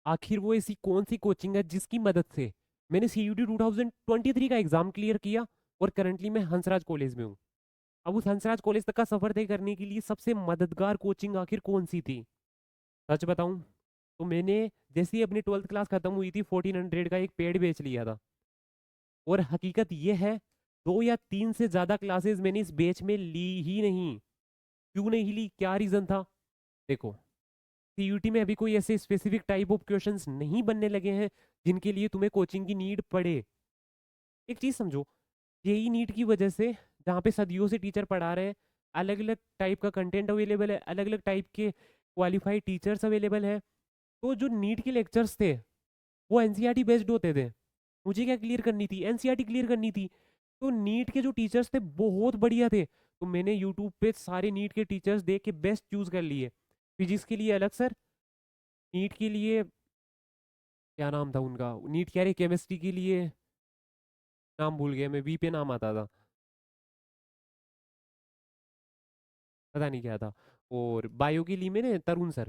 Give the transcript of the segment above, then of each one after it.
आखिर वो ऐसी कौन सी कोचिंग है जिसकी मदद से मैंने सीयूटी 2023 का एग्जाम क्लियर किया और करंटली मैं हंसराज कॉलेज में हूँ। अब उस हंसराज कॉलेज तक का सफर तय करने के लिए सबसे मददगार कोचिंग आखिर कौन सी थी? सच बताऊं तो मैंने जैसे ही अपनी 12th क्लास खत्म हुई थी 1400 का एक पेड़ बेच लिया था। और हकीकत ये है, 2 या 3 से ज्यादा क्लासेस मैंने इस बेच में ली ही नहीं। क्यों नहीं ली, क्या रीजन था? देखो, सीयूटी में अभी कोई ऐसे स्पेसिफिक टाइप ऑफ क्वेश्चंस नहीं बनने लगे हैं जिनके लिए तुम्हें कोचिंग की नीड पड़े। एक चीज समझो, जेई नीट की वजह से जहाँ पे सदियों से टीचर पढ़ा रहे हैं, अलग अलग टाइप का कंटेंट अवेलेबल है, अलग अलग टाइप के क्वालिफाइड टीचर्स अवेलेबल है। तो जो नीट के लेक्चर्स थे वो एनसीईआरटी बेस्ड होते थे। मुझे क्या क्लियर करनी थी? एनसीईआरटी क्लियर करनी थी। तो नीट के जो टीचर्स थे बहुत बढ़िया थे, तो मैंने यूट्यूब पे सारे नीट के टीचर्स देख के बेस्ट चूज कर लिए। फिजिक्स के लिए अलग सर, नीट के लिए क्या नाम था उनका, नीट कह रहे केमिस्ट्री के लिए नाम भूल गया मैं, वी पे नाम आता था, पता नहीं क्या था। और बायो के लिए मैंने तरुण सर।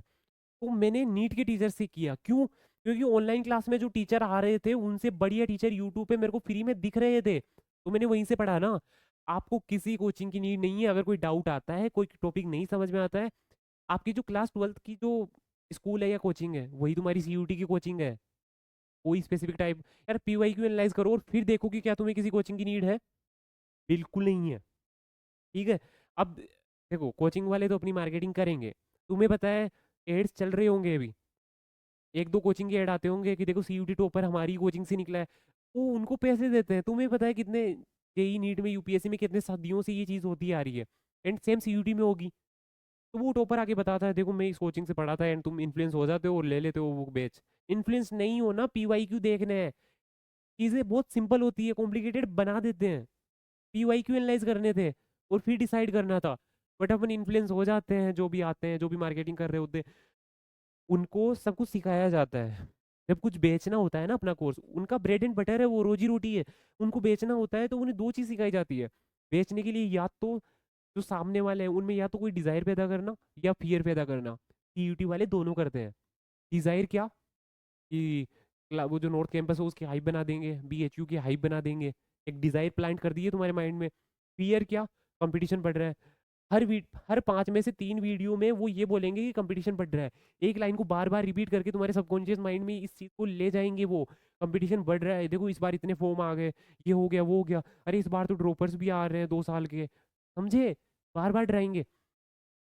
तो मैंने नीट के टीचर से किया, क्यों? क्योंकि ऑनलाइन क्लास में जो टीचर आ रहे थे उनसे बढ़िया टीचर यूट्यूब पे मेरे को फ्री में दिख रहे थे, तो मैंने वहीं से पढ़ा ना। आपको किसी कोचिंग की नीड नहीं है। अगर कोई डाउट आता है, कोई टॉपिक नहीं समझ में आता है, आपकी जो क्लास 12th की जो स्कूल है या कोचिंग है वही तुम्हारी सीयूटी की कोचिंग है। कोई स्पेसिफिक टाइप, यार पीवाई क्यू एनालाइज करो और फिर देखो कि क्या तुम्हें किसी कोचिंग की नीड है। बिल्कुल नहीं है। ठीक है। अब देखो, कोचिंग वाले तो अपनी मार्केटिंग करेंगे। तुम्हें पता है एड्स चल रहे होंगे अभी, एक दो कोचिंग के ऐड आते होंगे कि देखो सीयूटी टॉपर हमारी कोचिंग से निकला है। वो उनको पैसे देते हैं। तुम्हें पता है कितने जेई नीट में यूपीएससी में कितने सदियों से ये चीज होती आ रही है। एंड सेम सीयूटी में होगी। तो वो टॉपर आके बताता है देखो मैं इस कोचिंग से पढ़ा था, एंड तुम इन्फ्लुएंस हो जाते हो और ले लेते हो वो बैच। इन्फ्लुएंस नहीं हो ना, पीवाई क्यू देखने हैं। चीजें बहुत सिंपल होती है, कॉम्प्लिकेटेड बना देते हैं। पीवाई क्यू एनालाइज करने थे और फिर डिसाइड करना था। बट अपन इन्फ्लुएंस हो जाते हैं, जो भी आते हैं जो भी मार्केटिंग कर रहे होते हैं उनको सब कुछ सिखाया जाता है। जब कुछ बेचना होता है ना, अपना कोर्स उनका ब्रेड एंड बटर है, वो रोजी रोटी है। उनको बेचना होता है तो उन्हें दो चीज सिखाई जाती है बेचने के लिए, या तो जो सामने वाले हैं उनमें या तो कोई डिजायर पैदा करना या फियर पैदा करना। सीयूटी वाले दोनों करते हैं। डिजायर क्या कि वो जो नॉर्थ कैंपस है उसकी हाइप बना देंगे, बीएचयू की हाइप बना देंगे। एक डिजायर प्लांट कर दिए तुम्हारे माइंड में। फियर क्या? कंपटीशन बढ़ रहा है। हर 5 में से 3 वीडियो में वो ये बोलेंगे कि कंपटीशन बढ़ रहा है। एक लाइन को बार बार रिपीट करके तुम्हारे सबकॉन्शियस माइंड में इस चीज को ले जाएंगे वो। कंपटीशन बढ़ रहा है, देखो इस बार इतने फॉर्म आ गए, ये हो गया वो हो गया, अरे इस बार तो ड्रॉपर्स भी आ रहे हैं 2 साल के। समझे? बार बार डराएंगे।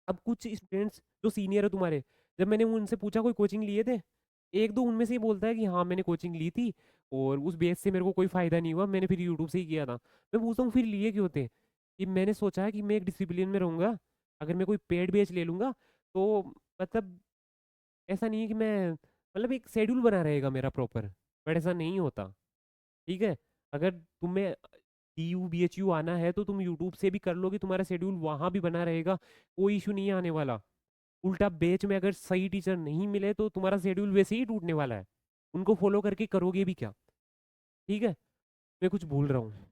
अब कुछ स्टूडेंट्स जो सीनियर है तुम्हारे, जब मैंने उनसे पूछा कोई कोचिंग लिए थे, एक दो उनमें से ये बोलता है कि हाँ मैंने कोचिंग ली थी और उस बेस से मेरे को कोई फायदा नहीं हुआ, मैंने फिर यूट्यूब से ही किया था। मैं पूछता हूँ फिर लिए क्यों थे? कि मैंने सोचा है कि मैं एक डिसिप्लिन में रहूंगा। अगर मैं कोई पेड बेच ले लूंगा तो मतलब ऐसा नहीं है कि मैं, मतलब एक शेड्यूल बना रहेगा मेरा प्रॉपर। बट ऐसा नहीं होता। ठीक है। अगर तुम्हें टीयू बीएचयू आना है तो तुम यूट्यूब से भी कर लोगे, तुम्हारा शेड्यूल वहां भी बना रहेगा। कोई इशू नहीं आने वाला। उल्टा बेच में अगर सही टीचर नहीं मिले तो तुम्हारा शेड्यूल वैसे ही टूटने वाला है। उनको फॉलो करके करोगे भी क्या? ठीक है। मैं कुछ भूल रहा हूँ।